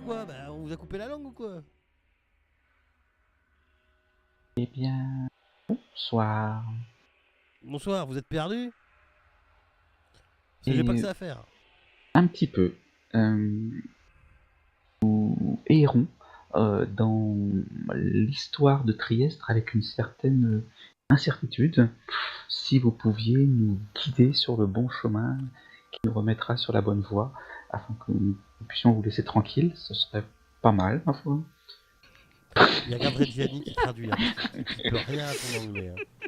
quoi? Bah, on vous a coupé la langue ou quoi? Eh bien, bonsoir. Bonsoir, vous êtes perdu? Parce que j'ai pas que Et ça à faire. un petit peu, euh, nous errons dans l'histoire de Trieste avec une certaine incertitude. Si vous pouviez nous guider sur le bon chemin qui nous remettra sur la bonne voie, afin que nous puissions vous laisser tranquille, ce serait pas mal, ma foi. Il y a Gardre Gianni qui traduit, hein, parce qu'il peut rien à ton anglais. Hein.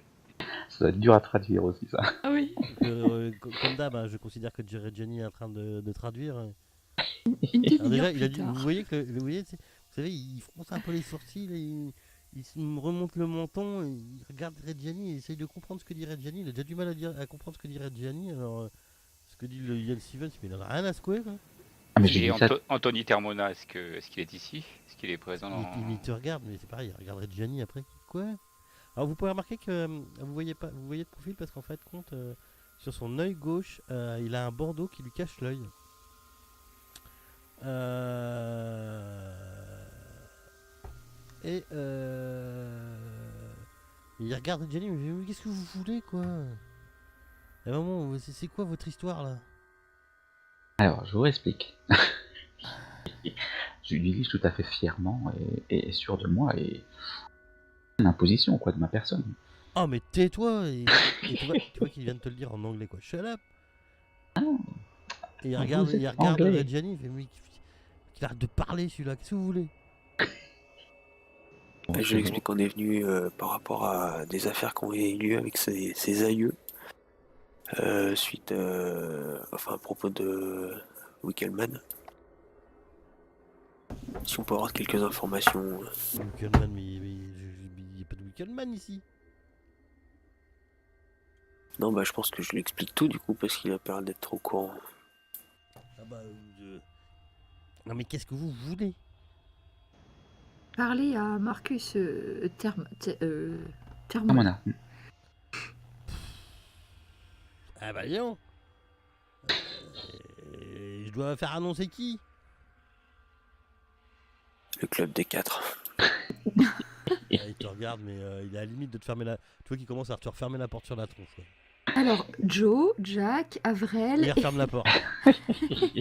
Ça doit être dur à traduire aussi, ça. Ah oui. Comme d'hab, hein, je considère que Gianni est en train de traduire. Une Alors demi-heure déjà, il a plus dit, vous tard. voyez que, vous voyez, vous savez, il fronce un peu les sourcils, il me remonte le menton, il regarde Reggiani, il essaye de comprendre ce que dit Reggiani. Il a déjà du mal à comprendre ce que dit Reggiani. Alors, ce que dit le Yann Stevens, mais il en a rien à secouer. Quoi. Ah, mais j'ai J'ai dit ça. Anthony Termona, est-ce qu'il est ici? Est-ce qu'il est présent Il te regarde, mais c'est pareil, il regarde Reggiani après. Quoi? Alors vous pouvez remarquer que vous voyez pas, vous voyez de profil parce qu'en fait, compte sur son œil gauche, il a un bandeau qui lui cache l'œil. Et il regarde Jenny, mais qu'est-ce que vous voulez quoi? Et maman, c'est quoi votre histoire là? Alors, je vous explique. Je lui dis tout à fait fièrement et sûr de moi et une imposition quoi de ma personne. Oh mais tais-toi et tu vois qu'il vient de te le dire en anglais quoi. Shut up. Et il Vous êtes regarde anglais. Reggiani, il fait mais qu'il arrête de parler celui-là. Qu'est-ce que vous voulez? Bon, Je lui explique qu'on est venu par rapport à des affaires qui ont eu lieu avec ses aïeux, suite, enfin à propos de Wickelman. Si on peut avoir quelques informations. Wickelman, mais il n'y a pas de Wickelman ici. Non, bah je pense que je lui explique tout du coup parce qu'il a peur d'être au courant. Ah bah, non mais qu'est-ce que vous voulez? Parlez à Marcus Termona. Termona. Ah bah non. Je dois faire annoncer qui? Le club des 4. Il te regarde, mais il est à la limite de te fermer la. Tu vois qu'il commence à te refermer la porte sur la tronche. Ouais. Alors, Joe, Jack, Avril. Et il referme la porte.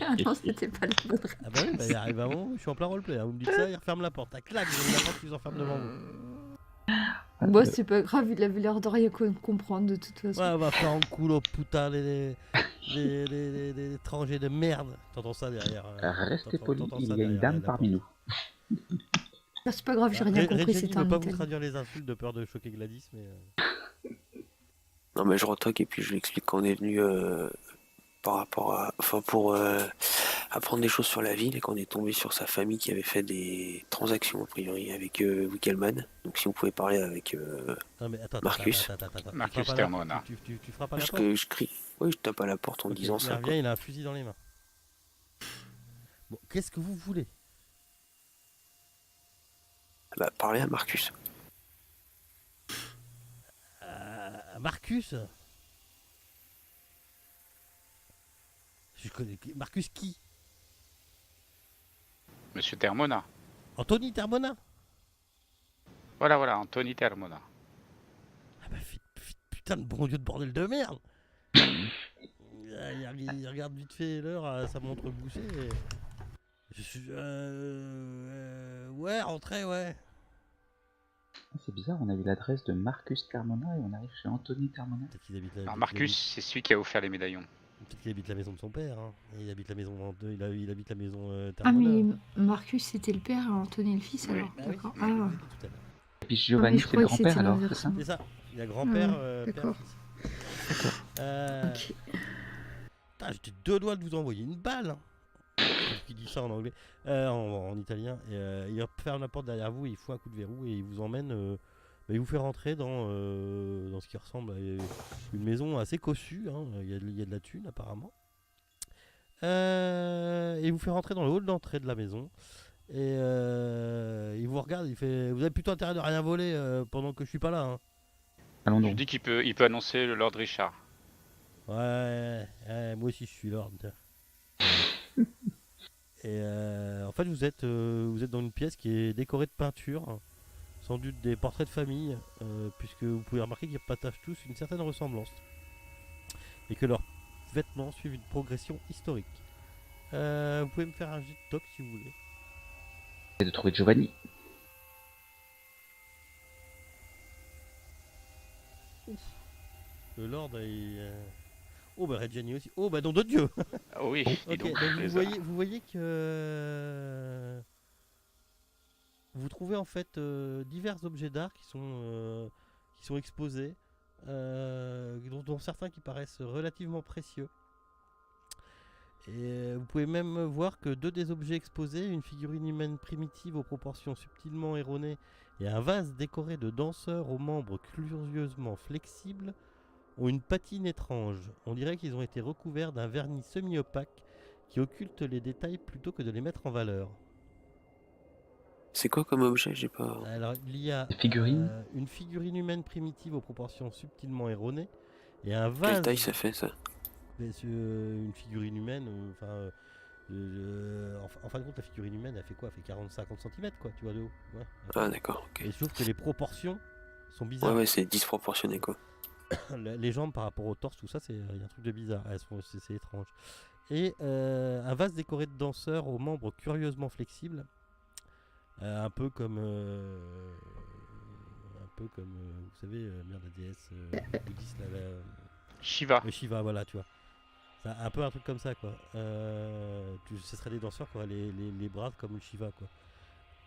Ah non, c'était pas la bonne réponse. Ah bah oui, bah il arrive à un moment, je suis en plein roleplay. Hein. Vous me dites ça, il referme la porte. Ah clac, vous avez la porte qui vous enferme devant vous. Bon, c'est pas grave, il avait l'air de rien comprendre de toute façon. Ouais, on va faire un culo putain les étrangers de merde. T'entends ça derrière. Restez poli, t'entends il ça y a une derrière dame la parmi porte. nous. Ah, c'est pas grave, j'ai rien compris, Reggiani c'était ne en veut pas vous italien. traduire les insultes de peur de choquer Gladys, mais. Non, mais je retoque et puis je lui explique qu'on est venu par rapport à. Enfin, pour apprendre des choses sur la ville et qu'on est tombé sur sa famille qui avait fait des transactions a priori avec Wickelman. Donc, si on pouvait parler avec Non mais attends, Marcus. attends. Marcus Tu frappes à la- Termona. Tu frappes à la Parce porte. que je crie. Oui, je tape à la porte en Ok, disant il ça. revient, Quoi. il a un fusil dans les mains. Bon, qu'est-ce que vous voulez? Bah, parler à Marcus. Marcus? Je connais. Marcus qui? Monsieur Termona. Anthony Termona? Voilà, Anthony Termona. Ah bah putain de bon Dieu de bordel de merde! Il regarde vite fait l'heure à sa montre bouchée et... Je suis... ouais, rentrez, ouais. C'est bizarre, on a eu l'adresse de Marcus Termona et on arrive chez Anthony Termona. Peut-être qu'il habite Alors Marcus, c'est celui qui a offert les médaillons. peut-être qu'il habite la maison de son père. Hein. Et il habite la maison... Il habite la maison Ah, Termona. mais Marcus c'était le père et Anthony le fils Oui. alors, Bah oui, d'accord. oui, Ah, oui, tout à l'heure. Et puis Ah, Giovanni, mais je c'est le croyais que grand-père c'était alors, c'est l'inverse. ça? C'est ça. Il y a grand-père, père, d'accord. fils. Ok. Putain, j'étais deux doigts de vous envoyer une balle. Hein. Il dit ça en anglais, en italien. Et il ferme la porte derrière vous, il fout un coup de verrou et il vous emmène. Il vous fait rentrer dans ce qui ressemble à une maison assez cossue. Hein. Il y a de la thune apparemment. Et il vous fait rentrer dans le hall d'entrée de la maison. Et il vous regarde, il fait: vous avez plutôt intérêt de rien voler pendant que je suis pas là. Hein. Allons Je donc. dis qu'il peut annoncer le Lord Richard. Ouais, moi aussi je suis lord. Et en fait, vous êtes dans une pièce qui est décorée de peintures, sans doute des portraits de famille, puisque vous pouvez remarquer qu'ils partagent tous une certaine ressemblance et que leurs vêtements suivent une progression historique. Vous pouvez me faire un jet de toc si vous voulez. Et de trouver Giovanni. Le Lord est. Oh bah Reggiani aussi. Oh bah nom de Dieu. Ah oui, dis Ok, donc, donc les vous voyez que vous trouvez en fait divers objets d'art qui sont exposés, dont certains qui paraissent relativement précieux. Et vous pouvez même voir que deux des objets exposés, une figurine humaine primitive aux proportions subtilement erronées et un vase décoré de danseurs aux membres curieusement flexibles, ont une patine étrange. On dirait qu'ils ont été recouverts d'un vernis semi-opaque qui occulte les détails plutôt que de les mettre en valeur. C'est quoi comme objet? J'ai pas. Alors, il y a Des figurines une figurine humaine primitive aux proportions subtilement erronées et un Quelle vase. taille ça fait ça? Mais une figurine humaine, en fin de compte, la figurine humaine, elle fait quoi? Elle fait 40-50 cm, quoi, tu vois, de haut. Ouais. Ah d'accord, ok. Et je trouve que les proportions sont Ouais, bizarres. ouais, c'est disproportionné quoi. Les jambes par rapport au torse, tout ça, il y a un truc de bizarre. C'est étrange. Et un vase décoré de danseurs aux membres curieusement flexibles. Un peu comme, vous savez, merde, la déesse bouddhiste, Shiva. Shiva, voilà, tu vois. C'est un peu un truc comme ça, quoi. Ce serait des danseurs qui auraient les bras comme le Shiva, quoi.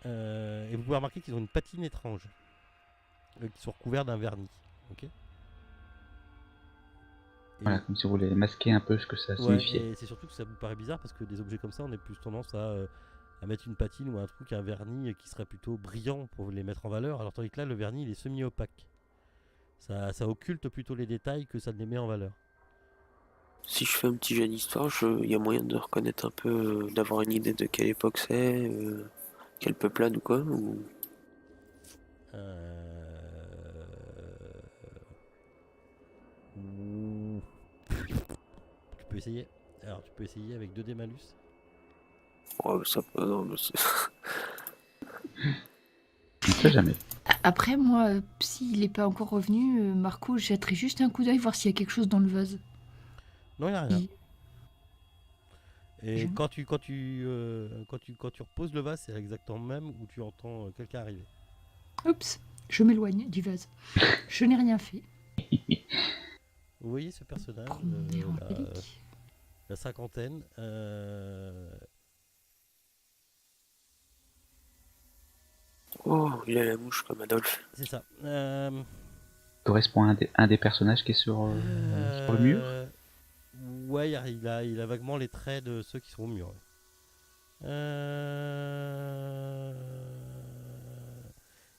Et vous pouvez remarquer qu'ils ont une patine étrange, qui sont recouverts d'un vernis, ok. Voilà, comme si vous voulez masquer un peu ce que ça Ouais, signifiait. et c'est surtout que ça vous paraît bizarre parce que des objets comme ça, on a plus tendance à mettre une patine ou un truc, un vernis qui serait plutôt brillant pour les mettre en valeur, alors tandis que là, le vernis, il est semi-opaque. Ça occulte plutôt les détails que ça ne les met en valeur. Si je fais un petit jeu d'histoire, il y a moyen de reconnaître un peu, d'avoir une idée de quelle époque c'est, quelle peuplade ou quoi ou... Ouh. Tu peux essayer. Alors, tu peux essayer avec 2 dés malus. Oh, ça peut... Non, mais c'est... On ne sait jamais. Après, moi, s'il n'est pas encore revenu, Marco, je jetterai juste un coup d'œil voir s'il y a quelque chose dans le vase. Non, il n'y a rien. Il- Et Je- quand tu reposes le vase, c'est exactement même où tu entends quelqu'un arriver. Oups, je m'éloigne du vase. Je n'ai rien fait. Vous voyez ce personnage, Promener en relique. la cinquantaine, Oh, il a la mouche comme Adolphe. c'est ça. Correspond à un des personnages qui est sur le mur. Ouais, il a vaguement les traits de ceux qui sont au mur. Ouais.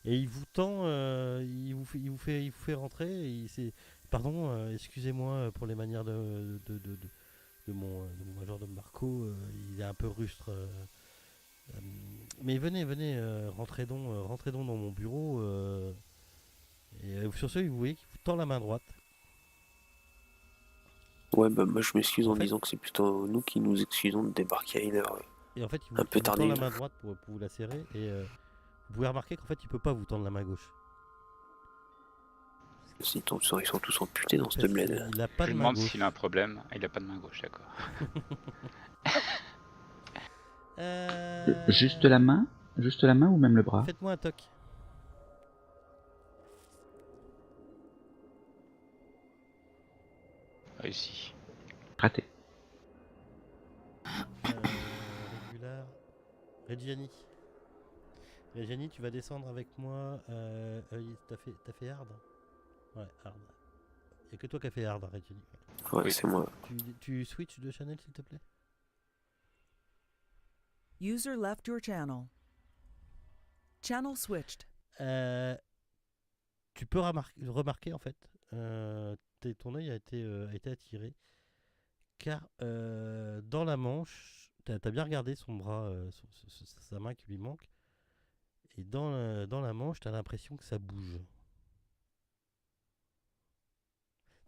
Et il vous tend, il vous fait rentrer. Pardon, excusez-moi pour les manières de mon majordome Marco. Il est un peu rustre. Mais venez, rentrez donc dans mon bureau. Et sur ce, vous voyez qu'il vous tend la main droite. Ouais, bah moi je m'excuse En en fait- disant que c'est plutôt nous qui nous excusons de débarquer à une heure. Et en fait, Un peu il vous tend la tardive. main droite pour vous la serrer. Et vous pouvez remarquer qu'en fait, il peut pas vous tendre la main gauche. Ils sont tous amputés dans Parce cette bled. qu'il a pas Je de me main demande gauche. s'il a un problème. Ah, il a pas de main gauche, d'accord. Juste la main ou même le bras. Faites-moi un toc. Réussi. Raté. Régular. Reggiani. Reggiani, tu vas descendre avec moi. T'as fait hard? Ouais, hard. Y'a que toi qui as fait hard, Reggiani. Ouais, Oui. c'est moi. Tu switches de channel, s'il te plaît? User left your channel. Channel switched. Tu peux remarquer en fait, ton œil a été attiré, car dans la manche, t'as bien regardé son bras, sa main qui lui manque, et dans la manche, t'as l'impression que ça bouge.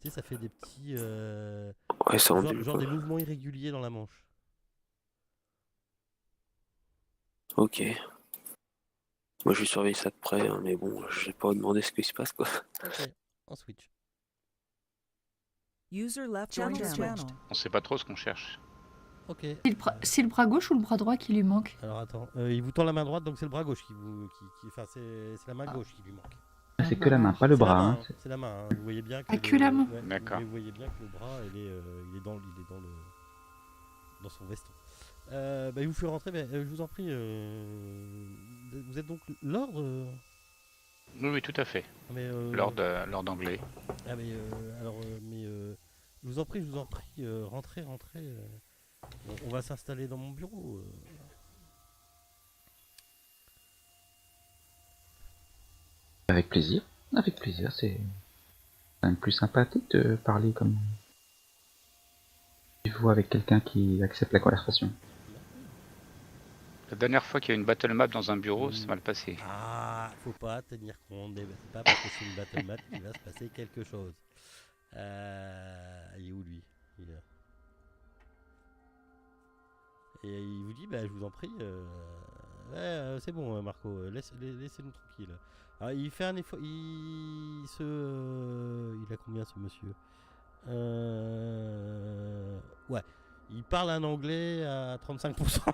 Tu sais, ça fait des petits, Ouais, ça genre ondule des quoi. mouvements irréguliers dans la manche. Ok. Moi, je vais surveiller ça de près, hein, mais bon, je vais pas demander ce qui se passe, quoi. Ok, en switch. User left Channel your channel. switched. On sait pas trop ce qu'on cherche. Ok. C'est le bras gauche ou le bras droit qui lui manque? Alors attends, il vous tend la main droite, donc c'est le bras gauche qui vous. Enfin, c'est la main gauche qui lui manque. Ah, c'est que la main, pas le C'est la bras. main, hein. hein, c'est la main. Hein. Vous voyez bien que. Ah, que la main. Ouais, D'accord. Vous voyez bien que le bras, il est dans son veston. Il vous fait rentrer, mais je vous en prie. Vous êtes donc Lord Oui, oui, tout à fait. mais, Lord anglais. Ah mais je vous en prie, rentrez. On va s'installer dans mon bureau. Avec plaisir, c'est quand même plus sympathique de parler comme tu vois avec quelqu'un qui accepte la conversation. La dernière fois qu'il y a eu une battle map dans un bureau, c'est mal passé. Ah, faut pas tenir compte, c'est pas parce que c'est une battle map qu'il va se passer quelque chose. Il est où lui? Il est là. Et il vous dit, je vous en prie, c'est bon Marco, laissez-nous tranquille. Alors, il fait un effort, il a combien ce monsieur? Ouais, il parle un anglais à 35%.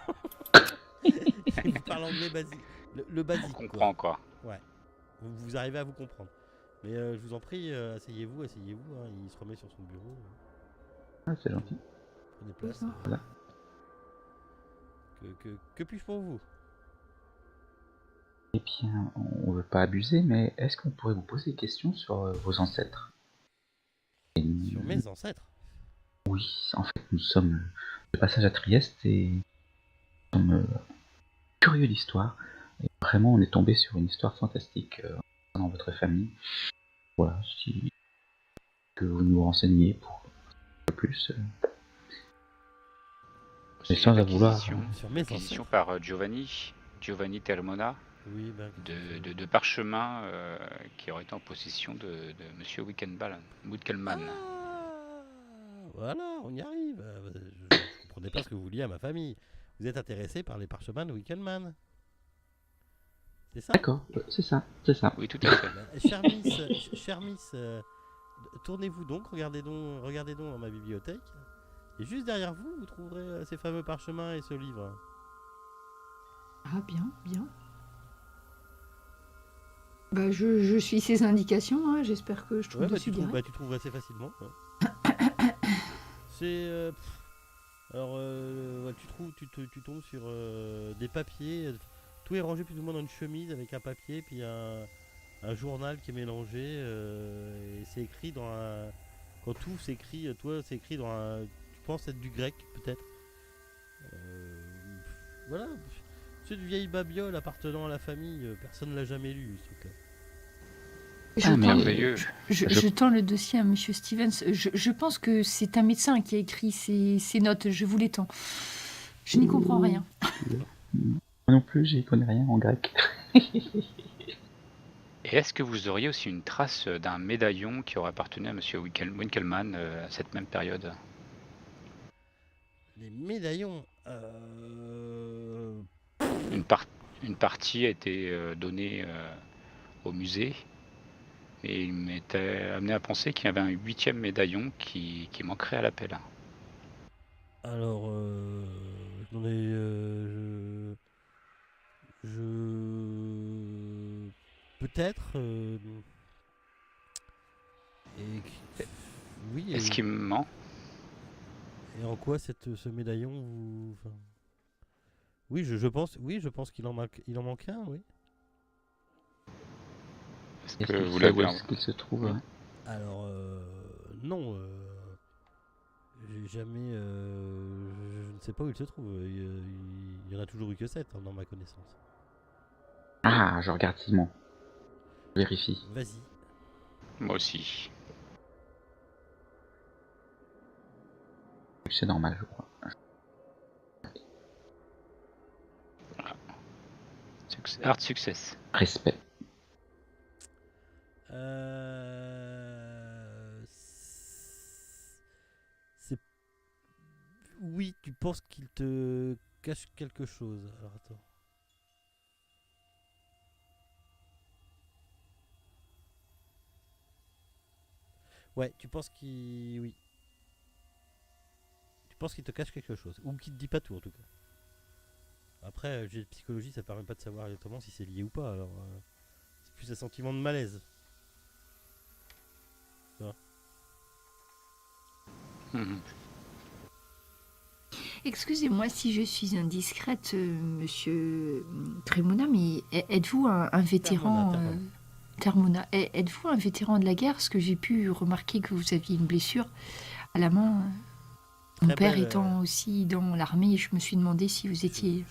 Il parle anglais basique, le basique. On comprend quoi. Ouais, vous arrivez à vous comprendre. Mais je vous en prie, asseyez-vous, hein. Il se remet sur son bureau. Ah, c'est gentil. Prenez place. D'accord. Voilà. Que puis-je pour vous? Eh bien, on veut pas abuser, mais est-ce qu'on pourrait vous poser des questions sur vos ancêtres? Sur mes ancêtres? Oui, en fait, nous sommes de passage à Trieste et nous sommes curieux d'histoire. Et vraiment, on est tombé sur une histoire fantastique dans votre famille. Voilà, si que vous nous renseigniez pour un peu plus. C'est sans une vouloir. Sur mes acquisition ancêtres. par Giovanni Termona, Oui, de parchemins qui auraient été en possession de Monsieur Wickelman. Voilà, on y arrive. Je comprenais pas ce que vous vouliez à ma famille. Vous êtes intéressé par les parchemins de Wickelman? C'est ça? D'accord, c'est ça. Oui, tout à fait. Cher Miss, tournez-vous donc, regardez donc dans ma bibliothèque. Et juste derrière vous, vous trouverez ces fameux parchemins et ce livre. Ah, bien. Je suis ses indications, hein. J'espère que je trouve dessus direct. Tu trouves assez facilement. Ouais. C'est... alors, tu tombes sur des papiers. Tout est rangé plus ou moins dans une chemise avec un papier, puis un journal qui est mélangé. Et c'est écrit dans un... Quand tout s'écrit, c'est écrit dans un... Tu penses être du grec, peut-être. Voilà. C'est une vieille babiole appartenant à la famille. Personne ne l'a jamais lu, ce truc-là. Merveilleux. Je tends le dossier à Monsieur Stevens. Je pense que c'est un médecin qui a écrit ces notes. Je vous les tends. Je n'y comprends rien. Moi non plus, j'y connais rien en grec. Et est-ce que vous auriez aussi une trace d'un médaillon qui aurait appartenu à Monsieur Winkelmann à cette même période? Les médaillons. Une partie a été donnée au musée. Et il m'était amené à penser qu'il y avait un 8e médaillon qui manquerait à l'appel. Alors, j'en ai... Peut-être... Oui. Est-ce qu'il me ment? Et en quoi ce médaillon vous... Enfin... Oui, je pense qu'il en manque un, oui. Est-ce Est-ce que que vous vous l'avez savez où est-ce qu'il se trouve hein? Alors, non. J'ai jamais... je ne sais pas où il se trouve. Il y en a toujours eu que 7 dans ma connaissance. Ah, je regarde Simon. Je vérifie. Vas-y. Moi aussi. C'est normal, je crois. Hard success. Respect. C'est... Oui, tu penses qu'il te cache quelque chose. Alors attends. Ouais, tu penses qu'il... Oui. Tu penses qu'il te cache quelque chose. Ou qu'il te dit pas tout, en tout cas. Après, j'ai de psychologie, ça permet pas de savoir exactement si c'est lié ou pas. Alors, c'est plus un sentiment de malaise. Tu vois. Mhm. Excusez-moi si je suis indiscrète, monsieur Cremona, mais êtes-vous un vétéran Termona, êtes-vous un vétéran de la guerre? Parce que j'ai pu remarquer que vous aviez une blessure à la main. Mon Très père belle, étant aussi dans l'armée, je me suis demandé si vous étiez...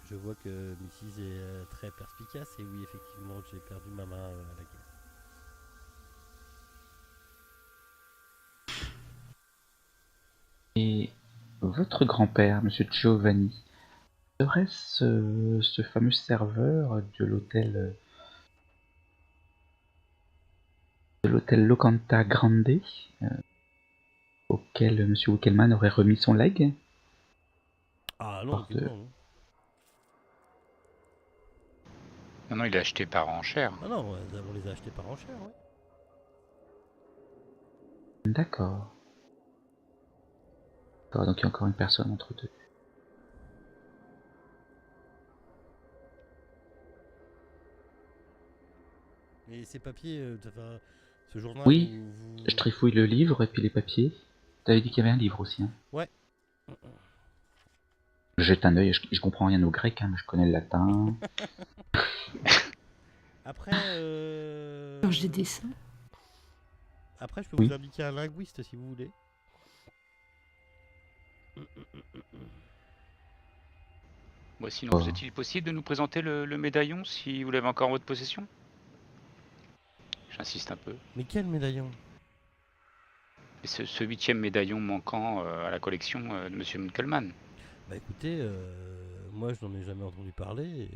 Je vois que Mrs. est très perspicace. Et oui, effectivement, j'ai perdu ma main à la guerre. Et votre grand-père, Monsieur Giovanni, serait-ce ce fameux serveur de l'hôtel Locanta Grande auquel Monsieur Wickelman aurait remis son leg? Ah non, Par de- aucunement, non. Non, non, il a acheté par enchère. Ah non, on les a achetés par enchère, ouais. D'accord. D'accord, donc il y a encore une personne entre deux. Et ces papiers, enfin, ce journal, Oui, vous... je trifouille le livre et puis les papiers. T'avais dit qu'il y avait un livre aussi, hein. Ouais. Je jette un œil, je comprends rien au grec, hein, mais je connais le latin. Après, Georges des dessins. après, je peux Oui. vous indiquer un linguiste si vous voulez. Bon, sinon, vous est-il possible de nous présenter le médaillon si vous l'avez encore en votre possession? J'insiste un peu. Mais quel médaillon? Et ce 8e médaillon manquant à la collection de Monsieur Winkelmann. Bah écoutez, moi je n'en ai jamais entendu parler.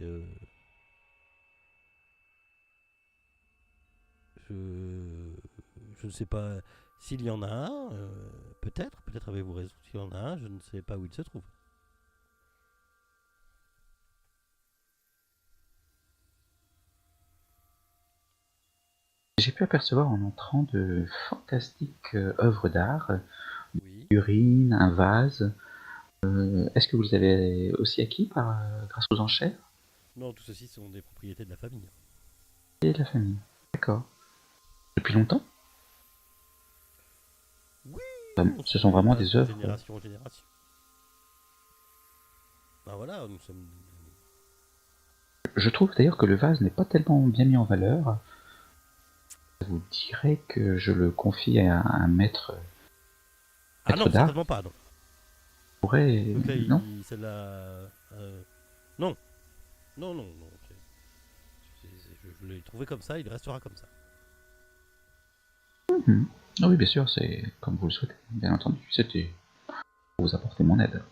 Je ne sais pas s'il y en a un. Peut-être avez-vous raison. S'il y en a un, je ne sais pas où il se trouve. J'ai pu apercevoir en entrant de fantastiques œuvres d'art, Oui. figurines, un vase. Est-ce que vous les avez aussi acquis grâce aux enchères Non, tout ceci sont des propriétés de la famille. et de la famille? D'accord. Depuis longtemps? Oui. Ce sont vraiment passe des de œuvres. génération en génération. Ben voilà, nous sommes. Je trouve d'ailleurs que le vase n'est pas tellement bien mis en valeur. Je vous dirais que je le confie à un maître Ah non, d'art. certainement pas. Non. Pourrait... Donc là, Non. celle-là. Non. Non, non, non. Je l'ai trouvé comme ça, il restera comme ça. Mhm. Ah oui, bien sûr, c'est comme vous le souhaitez, bien entendu. C'était pour vous apporter mon aide.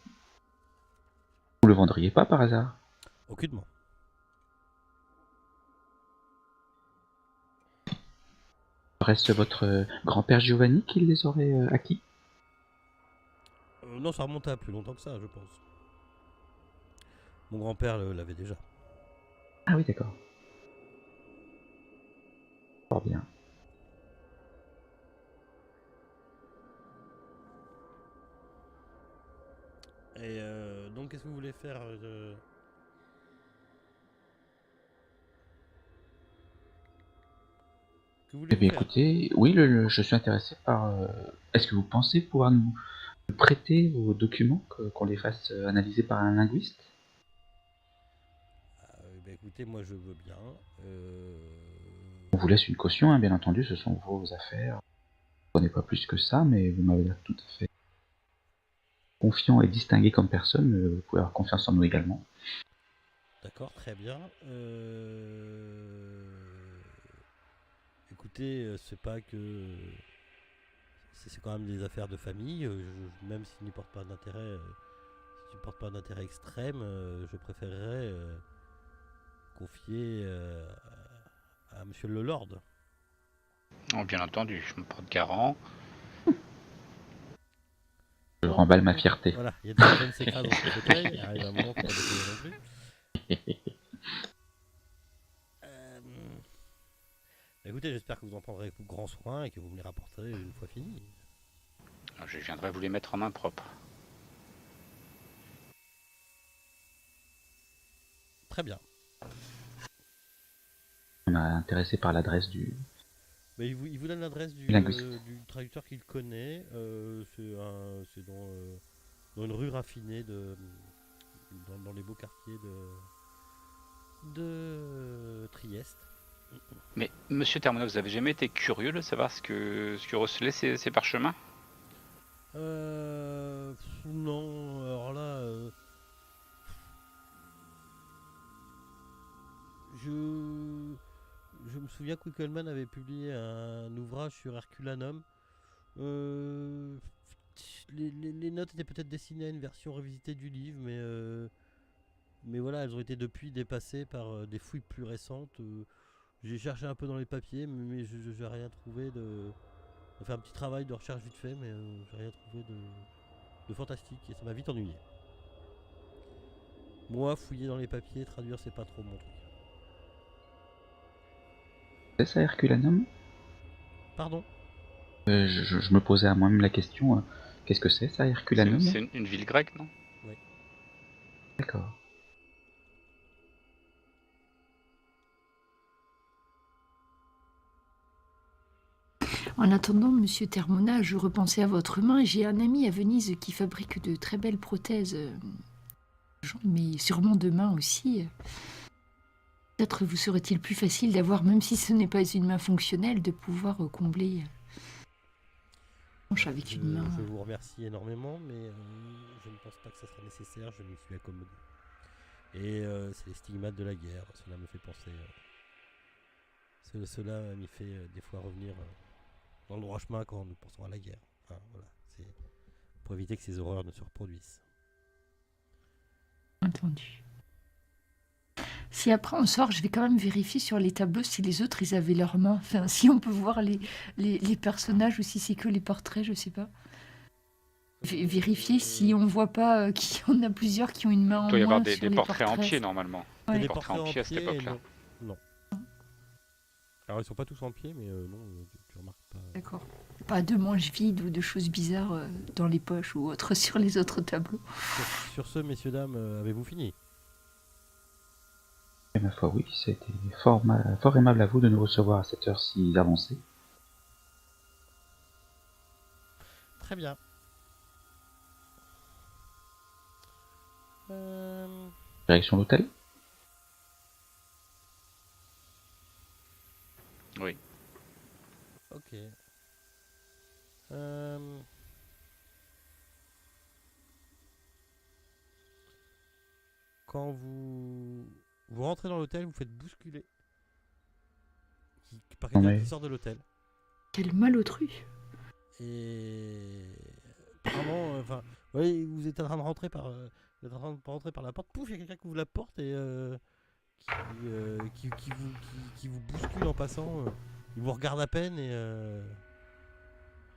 Vous le vendriez pas par hasard? Aucunement. Reste votre grand-père Giovanni qui les aurait acquis? Non, ça remonte à plus longtemps que ça, je pense. Mon grand-père l'avait déjà. Ah oui, d'accord. Fort bien. Et donc, qu'est-ce que vous voulez faire Que Eh voulez-vous bien faire? écoutez, oui, je suis intéressé par... Est-ce que vous pensez pouvoir nous prêter vos documents, qu'on les fasse analyser par un linguiste? Écoutez, moi je veux bien. On vous laisse une caution, hein, bien entendu, ce sont vos affaires. Je ne connais pas plus que ça, mais vous m'avez l'air tout à fait confiant et distingué comme personne. Vous pouvez avoir confiance en nous également. D'accord, très bien. Écoutez, c'est pas que. C'est quand même des affaires de famille. Même s'ils n'y portent pas d'intérêt. Si tu ne portes pas d'intérêt extrême, je préférerais confier à Monsieur le Lord. Oh, bien entendu, je me porte garant. Je remballe ma fierté. Voilà, il y a des jeunes s'écrasent dans son fauteuil. Il arrive un moment, faut pas déconner non plus. Écoutez, j'espère que vous en prendrez grand soin et que vous me les rapporterez une fois fini. Je viendrai vous les mettre en main propre. Très bien. On m'a intéressé par l'adresse du... Mais il vous donne l'adresse du Linguiste. traducteur qu'il connaît. C'est dans une rue raffinée dans les beaux quartiers de Trieste. Mais monsieur Termona, vous avez jamais été curieux de savoir ce que recelaient ces parchemins? Non, alors là, je me souviens que Wickelmann avait publié un ouvrage sur Herculanum. Les notes étaient peut-être destinées à une version revisitée du livre, mais voilà, elles ont été depuis dépassées par des fouilles plus récentes. J'ai cherché un peu dans les papiers, mais je n'ai rien trouvé de... J'ai fait un petit travail de recherche vite fait, mais j'ai rien trouvé de fantastique et ça m'a vite ennuyé. Moi, fouiller dans les papiers, traduire, c'est pas trop mon truc. C'est ça, Herculanum? Pardon? Je me posais à moi-même la question, qu'est-ce que c'est ça, Herculanum? C'est une ville grecque, non? Oui. D'accord. En attendant, monsieur Termona, je repensais à votre main. J'ai un ami à Venise qui fabrique de très belles prothèses, mais sûrement de main aussi. Peut-être vous serait-il plus facile d'avoir, même si ce n'est pas une main fonctionnelle, de pouvoir combler avec une main. Je vous remercie énormément, mais je ne pense pas que ça sera nécessaire. Je m'y suis accommodé. Et c'est les stigmates de la guerre. Cela me fait penser. Cela m'y fait des fois revenir dans le droit chemin quand nous pensons à la guerre. Enfin, voilà, c'est pour éviter que ces horreurs ne se reproduisent. Entendu. Si après on sort, je vais quand même vérifier sur les tableaux si les autres ils avaient leurs mains. Enfin, si on peut voir les personnages ou si c'est que les portraits, je sais pas. Vérifier si on voit pas qu'il y en a plusieurs qui ont une main en Il doit y avoir moins des sur les portraits en portraits. pied normalement. Ouais. Des portraits en pied à cette époque-là. Non. Alors ils sont pas tous en pied, mais non, tu remarques pas. D'accord. Pas de manches vides ou de choses bizarres dans les poches ou autres sur les autres tableaux. Sur ce, messieurs, dames, avez-vous fini? Et ma foi, oui, ça a été fort aimable à vous de nous recevoir à cette heure si avancée. Très bien. Direction l'hôtel? Oui. Ok. Quand vous rentrez dans l'hôtel, vous faites bousculer par quelqu'un qui sort de l'hôtel. Quel malautru. Et apparemment, enfin, ouais, vous êtes en train de rentrer par, vous êtes en train de rentrer par la porte. Pouf, il y a quelqu'un qui ouvre la porte et qui vous bouscule en passant. Il vous regarde à peine et.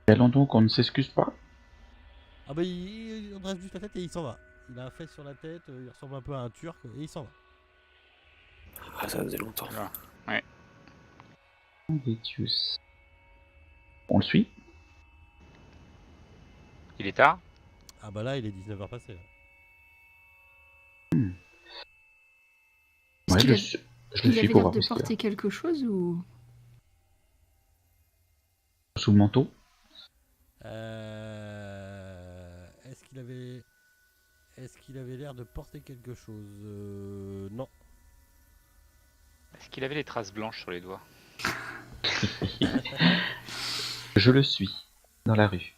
Et allons donc, on ne s'excuse pas? Ah bah il redresse juste la tête et il s'en va. Il a un fesse sur la tête, il ressemble un peu à un turc et il s'en va. Ah, ça faisait longtemps. Voilà. Ouais. Vitius. On le suit? Il est tard? Ah bah là il est 19h passé là. Ouais, Il je le avait suis pour l'air voir de où c'est. porter quelque chose ou... Sous le manteau? Est-ce qu'il avait l'air de porter quelque chose? Non. Est-ce qu'il avait les traces blanches sur les doigts? Je le suis, dans la rue.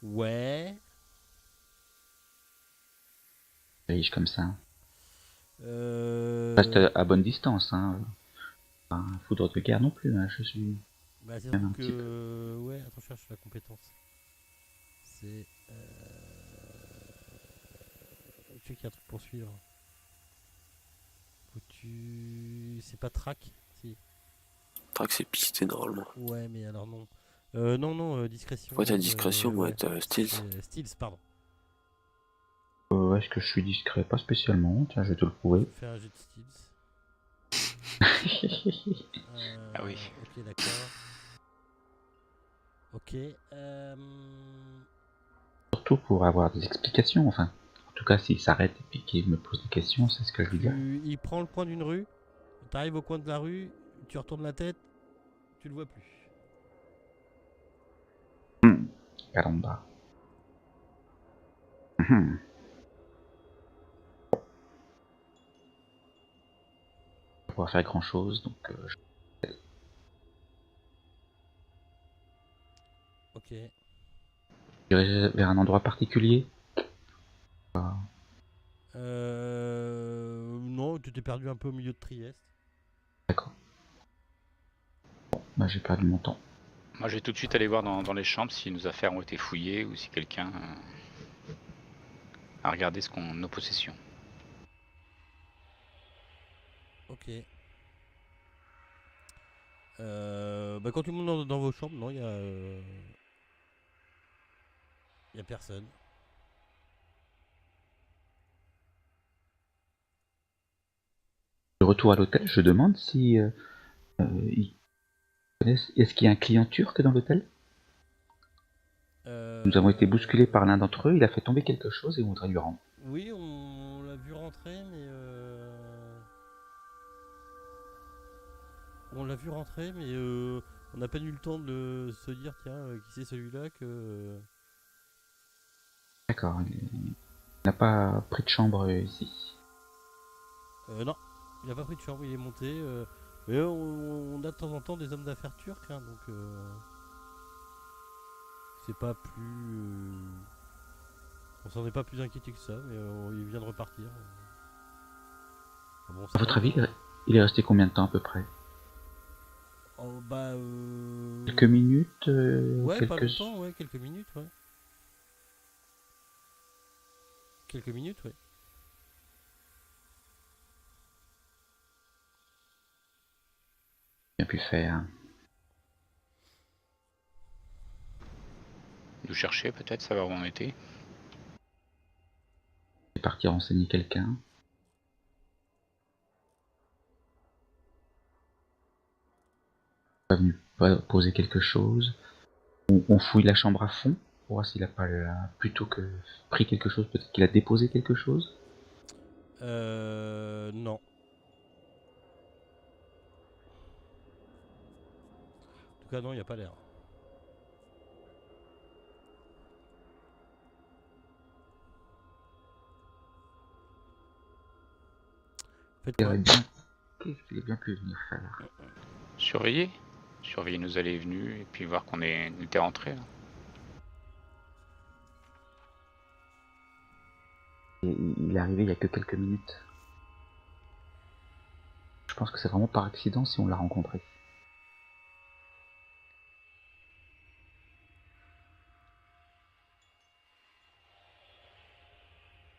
Ouais. Riche comme ça. Reste à bonne distance, hein. Pas un foudre de guerre non plus, hein. Je suis... Bah c'est Même un surtout petit que... Ouais, attends, je cherche la compétence. C'est... Je sais qu'il y a un truc pour suivre. C'est pas track? Si. Track, c'est pisté normalement. Ouais, mais alors non. Non, discrétion. Ouais, t'as discrétion, ouais, t'as Steels. Steels, pardon. est-ce que je suis discret? Pas spécialement, tiens, je vais te le prouver. Fais un jet de stealth. Ah oui. Ok, d'accord. Ok. Surtout pour avoir des explications, enfin. En tout cas, s'il s'arrête et puis qu'il me pose des questions, c'est ce que je lui dis. Il prend le coin d'une rue. T'arrives au coin de la rue, tu retournes la tête, tu le vois plus. Caramba. Pas pouvoir faire grand chose, donc Ok. j'irai vers un endroit particulier. Non, tu t'es perdu un peu au milieu de Trieste. D'accord. Bah, j'ai perdu mon temps. Moi, je vais tout de suite aller voir dans les chambres si nos affaires ont été fouillées ou si quelqu'un a regardé nos possessions. Ok. Bah quand tu montes dans vos chambres, non, il y a personne. De retour à l'hôtel, je demande si ils connaissent. Est-ce qu'il y a un client turc dans l'hôtel? Nous avons été bousculés par l'un d'entre eux, il a fait tomber quelque chose et on voudrait lui rendre. Oui, on l'a vu rentrer, mais on n'a pas eu le temps de se dire tiens, qui c'est celui-là que. D'accord, il n'a pas pris de chambre ici. Non, il a pas pris de chambre, il est monté. Mais on a de temps en temps des hommes d'affaires turcs, hein, donc c'est pas plus. On s'en est pas plus inquiété que ça, mais il vient de repartir. Bon, À votre avis, il est resté combien de temps à peu près? Oh, bah, Quelques minutes ouais, quelques... pas longtemps, ouais, quelques minutes, ouais. Quelques minutes, ouais. Bien pu faire. Nous chercher peut-être, savoir où on était. Il est parti renseigner quelqu'un. Pas venu poser quelque chose. On fouille la chambre à fond pour voir s'il a pas plutôt que pris quelque chose, peut-être qu'il a déposé quelque chose. Non. En tout cas, non, il n'y a pas l'air. Faites quoi? Qu'est-ce qu'il est bien pu venir faire? Surveiller nos allées et venues et puis voir qu'on était rentrés. Il est arrivé il y a que quelques minutes. Je pense que c'est vraiment par accident si on l'a rencontré.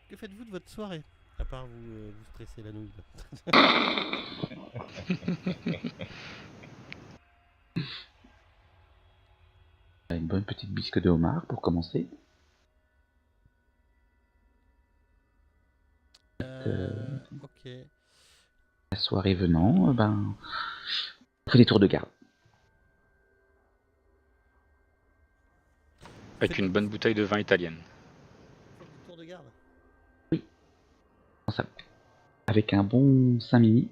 Que faites-vous de votre soirée? À part vous stresser la nouille. Une bonne petite bisque de homard pour commencer. Ok. La soirée venant, on fait des tours de garde. Avec une bonne bouteille de vin italienne. Faites du tour de garde. Avec un bon 5 mini.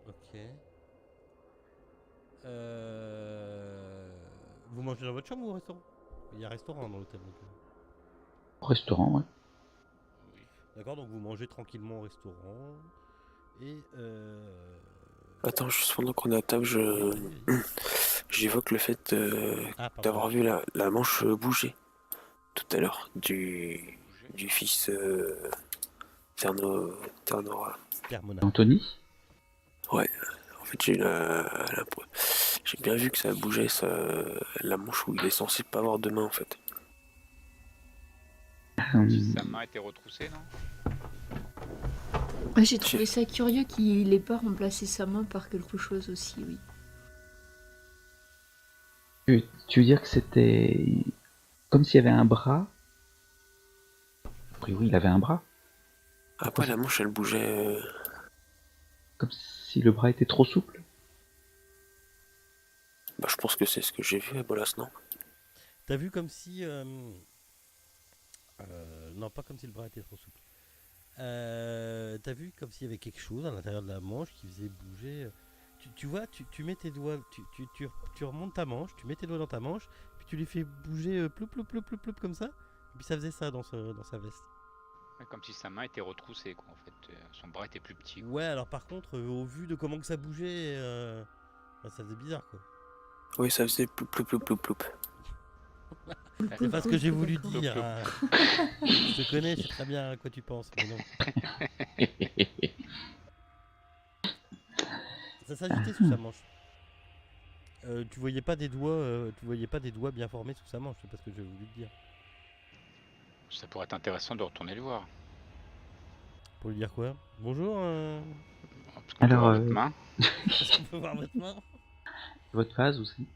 Ok. Vous mangez dans votre chambre ou au restaurant? Il y a un restaurant dans l'hôtel. Donc. Au restaurant, ouais. D'accord, donc vous mangez tranquillement au restaurant. Et Attends, juste pendant qu'on est à table, j'évoque le fait d'avoir vu la manche bouger tout à l'heure du fils Ternora. Termona. Anthony? Ouais, en fait j'ai bien vu que ça bougeait, la manche où il est censé pas avoir de main en fait. Sa main était retroussée, non? J'ai trouvé ça curieux qu'il ait pas remplacé sa main par quelque chose aussi, oui. Tu veux dire que c'était comme s'il y avait un bras. A priori, il avait un bras. Après, la manche, elle bougeait. Comme si le bras était trop souple. Bah, je pense que c'est ce que j'ai vu à Bolas, non? T'as vu comme si... non, pas comme si le bras était trop souple. T'as vu comme s'il y avait quelque chose à l'intérieur de la manche qui faisait bouger. Tu vois, tu mets tes doigts, tu remontes ta manche, tu mets tes doigts dans ta manche, puis tu les fais bouger ploup ploup ploup ploup ploup comme ça. Et puis ça faisait ça dans sa veste. Ouais, comme si sa main était retroussée, quoi, en fait. Son bras était plus petit. Ouais, alors par contre, au vu de comment que ça bougeait, bah, ça faisait bizarre quoi. Oui, ça faisait ploup ploup ploup ploup ploup. C'est pas ce que j'ai voulu D'accord. dire. hein. Je te connais, je sais très bien à quoi tu penses, mais non. Ça s'agitait sous sa manche. Tu voyais pas des doigts bien formés sous sa manche, c'est pas ce que j'ai voulu te dire. Ça pourrait être intéressant de retourner le voir. Pour lui dire quoi? Bonjour, Parce qu'on peut Alors, voir votre main. est-ce qu'on peut voir votre main? Votre phase aussi.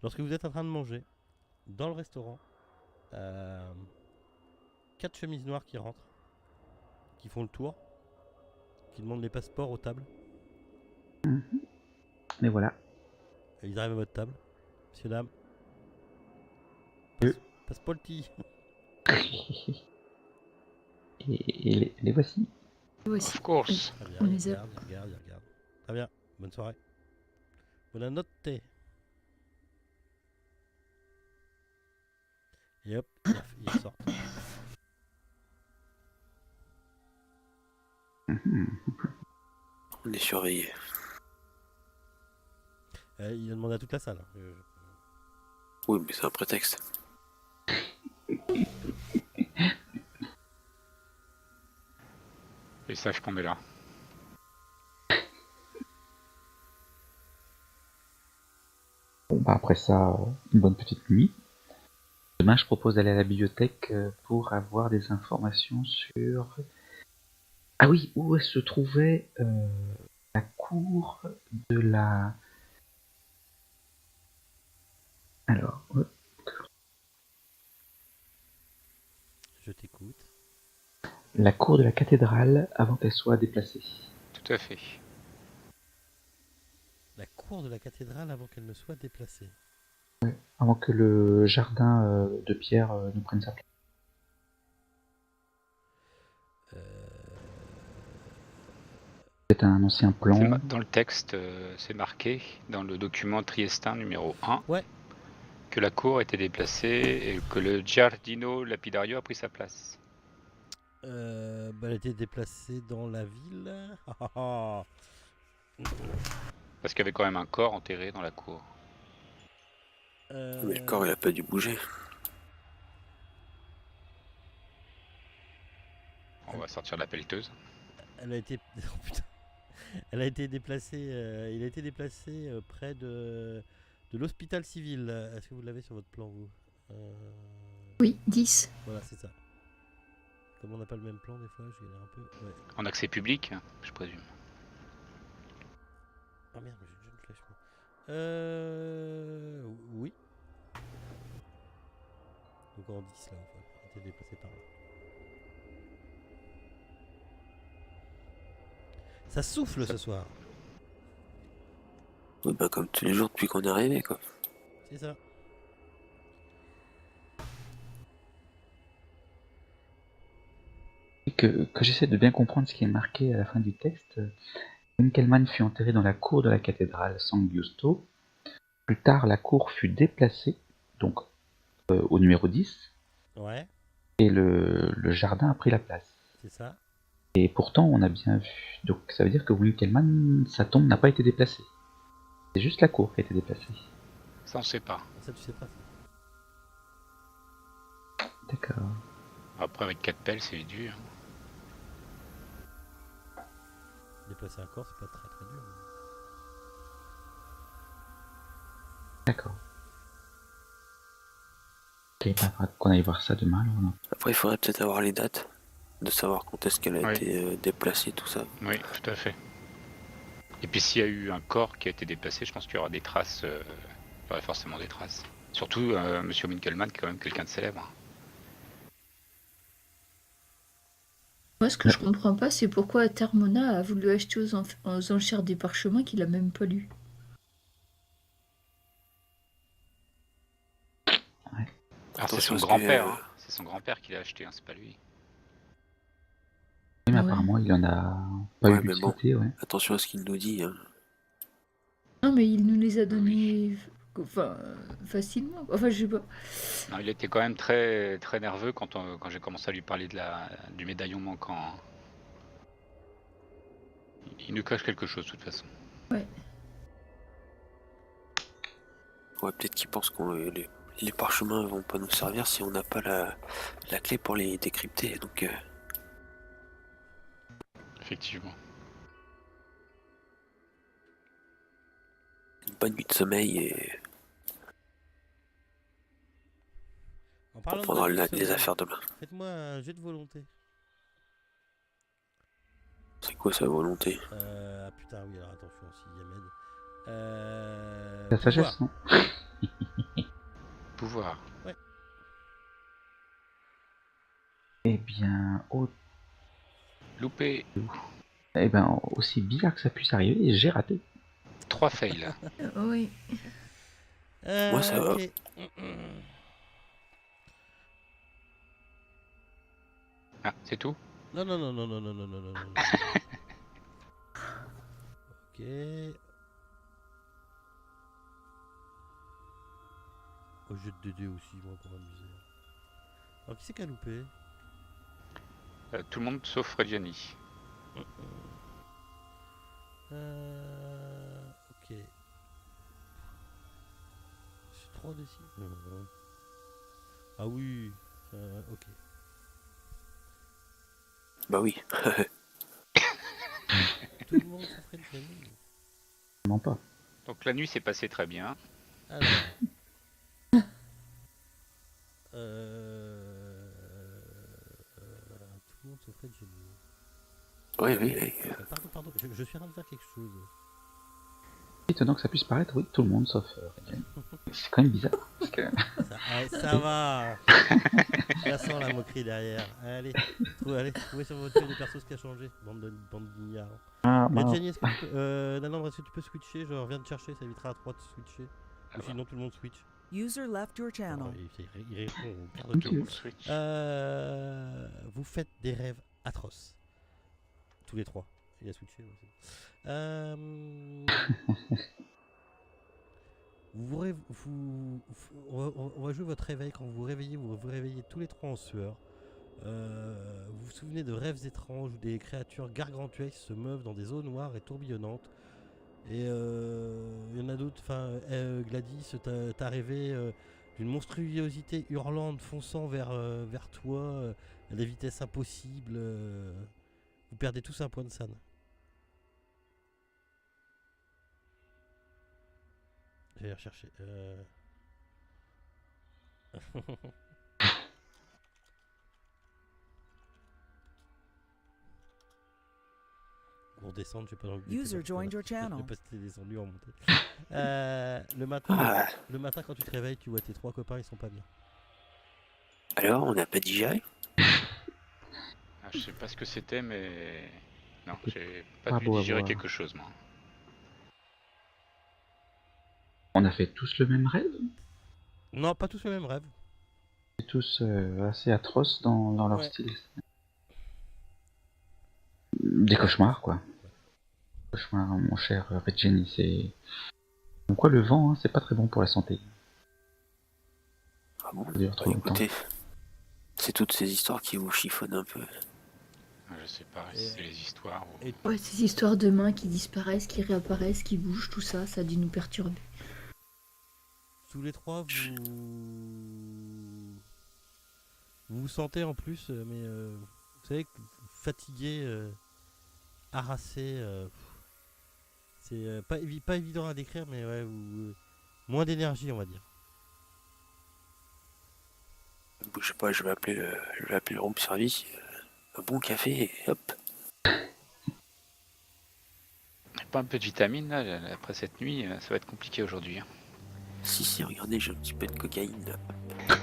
Lorsque vous êtes en train de manger, dans le restaurant, 4 chemises noires qui rentrent, qui font le tour, qui demandent les passeports aux tables. Mais voilà. Et ils arrivent à votre table. Monsieur, dame. Euh. Passeporti. Et les voici. Voici. Of course. Très bien, On il les a. regarde, il regarde, il regarde. Très bien, bonne soirée. Bonne notte. Et hop, ils sortent. On est surveillé. Il a demandé à toute la salle. Oui, mais c'est un prétexte. Ils savent qu'on est là. Bon, bah après ça, une bonne petite nuit. Demain, je propose d'aller à la bibliothèque pour avoir des informations sur... Ah oui, où se trouvait la cour de la... Alors, Je t'écoute. la cour de la cathédrale avant qu'elle soit déplacée. Tout à fait. La cour de la cathédrale avant qu'elle ne soit déplacée. Avant que le jardin de pierre ne prenne sa place. C'est un ancien plan. Dans le texte, c'est marqué, dans le document triestin numéro 1, Ouais. que la cour a été déplacée et que le Giardino Lapidario a pris sa place. Bah, elle a été déplacée dans la ville. Parce qu'il y avait quand même un corps enterré dans la cour. Mais le corps, il a pas dû bouger. On va sortir la pelleteuse. Elle a été. Oh, putain. Elle a été déplacée. Il a été déplacé près de l'hôpital civil. Est-ce que vous l'avez sur votre plan, vous? Oui, 10. Voilà, c'est ça. Comme on n'a pas le même plan, des fois, je galère un peu. Ouais. En accès public, je présume. Ah merde, j'ai déjà une flèche. Oui. Donc en 10 là, enfin, elle a été déplacée par là. Ça souffle ce soir. Oui, bah, comme tous les jours depuis qu'on est arrivé, quoi. C'est ça. Et que j'essaie de bien comprendre ce qui est marqué à la fin du texte. Winkelmann fut enterré dans la cour de la cathédrale San Giusto. Plus tard, la cour fut déplacée, donc au numéro 10, Ouais, et le jardin a pris la place. c'est ça. Et pourtant, on a bien vu. Donc ça veut dire que Winkelmann, sa tombe n'a pas été déplacée. C'est juste la cour qui a été déplacée. Ça, on sait pas. Ça, tu sais pas. Ça. D'accord. Après, avec 4 pelles, c'est dur. Déplacer un corps, c'est pas très très dur. D'accord. Ok, bah, faudra qu'on aille voir ça demain alors. Non. Après, il faudrait peut-être avoir les dates. de savoir quand est-ce qu'elle a Oui. été déplacée, tout ça. Oui, tout à fait. Et puis s'il y a eu un corps qui a été déplacé, je pense qu'il y aura des traces. Il y aurait forcément des traces. Surtout Monsieur Winkelmann, qui est quand même quelqu'un de célèbre. Moi, ce que je comprends pas, c'est pourquoi Termona a voulu acheter aux enchères des parchemins qu'il a même pas lus. Alors c'est Attention son à ce que, grand-père. Hein. C'est son grand-père qui l'a acheté, hein, c'est pas lui. Mais Ouais. apparemment, il en a pas Ouais, eu mais bon. l'utilité, ouais. attention à ce qu'il nous dit. Hein. Non, mais il nous les a donnés facilement. Enfin, je sais pas. Non, il était quand même très, très nerveux quand j'ai commencé à lui parler du médaillon manquant. Hein. Il nous cache quelque chose de toute façon. Ouais. Ouais, peut-être qu'il pense que les parchemins vont pas nous servir si on n'a pas la clé pour les décrypter. Donc, Effectivement. une bonne nuit de sommeil et En on parlant de prendra bonne nuit de les sommeil, affaires demain. faites-moi un jet de volonté. C'est quoi sa volonté? Ah putain, oui, alors attention, si Yamed. La sagesse, non? Pouvoir. Eh bien, Loupé. Aussi bizarre que ça puisse arriver, j'ai raté. 3 fails. Oui. Moi, ça va. Ok. Ah, c'est tout? Non, non, non, non, non, non, non, non, non, non. Ok. Oh, jeu de 2D aussi, moi, pour m'amuser. Alors, qui c'est qui a loupé? Tout le monde sauf Reggiani. Ok. C'est 3 d 6. Ah oui. Ok. Bah oui. Tout le monde souffrait de famille. Non pas. Donc la nuit s'est passée très bien. Alors. Tout le monde souffrait de génie. Oui, oui, oui. Pardon, je suis en train de faire quelque chose. Étonnant que ça puisse paraître, oui, tout le monde sauf. C'est quand même bizarre. Parce que... Ça va. Ça sent la moquerie derrière. Allez, trouvez sur votre feuille des persos ce qui a changé. Bande d'ignarants. Ah, mince. Jenny, est-ce que tu peux, Nanan, est-ce que tu peux switcher? Je reviens de chercher, ça évitera à 3 de switcher. Ah Ou bah. sinon tout le monde switch. User left your channel. Il répond au quart de Ok. tour. Tout le monde switch. Vous faites des rêves atroces. Tous les trois. Il a switché. Ouais, on va jouer votre réveil. Quand vous vous réveillez tous les trois en sueur. Vous vous souvenez de rêves étranges où des créatures gargantuesques se meuvent dans des eaux noires et tourbillonnantes. Et il y en a d'autres. Gladys, t'as rêvé d'une monstruosité hurlante fonçant vers toi à des vitesses impossibles. Vous perdez tous un point de san. Je vais aller rechercher. Pour descendre, je vais pas dans le User joined your channel. Je vais pas si t'es descendu en montée. Le matin, Ah, quand tu te réveilles, tu vois tes trois copains, ils sont pas bien. alors, on n'a pas digéré? Ah, je sais pas ce que c'était, mais non, j'ai Pas pas dû beau à digérer voir. quelque chose, moi. On a fait tous le même rêve. Non, pas tous le même rêve. C'est tous assez atroces dans leur Ouais. style. Des cauchemars, quoi. Cauchemars, mon cher Reggiani, c'est... Donc quoi, le vent, hein, c'est pas très bon pour la santé. Ah bon? Ça dure trop longtemps. Écoutez, c'est toutes ces histoires qui vous chiffonnent un peu. Je sais pas si c'est les histoires ou... Et Ouais, ces histoires de mains qui disparaissent, qui réapparaissent, qui bougent, tout ça, ça a dû nous perturber. tous les trois, vous vous sentez en plus, mais vous savez, fatigué, harassé. C'est pas évident à décrire, mais ouais, moins d'énergie, on va dire. Je sais pas, je vais appeler le room service. Un bon café, et hop. Pas un peu de vitamine là, après cette nuit, ça va être compliqué aujourd'hui. Si, regardez, j'ai un petit peu de cocaïne là.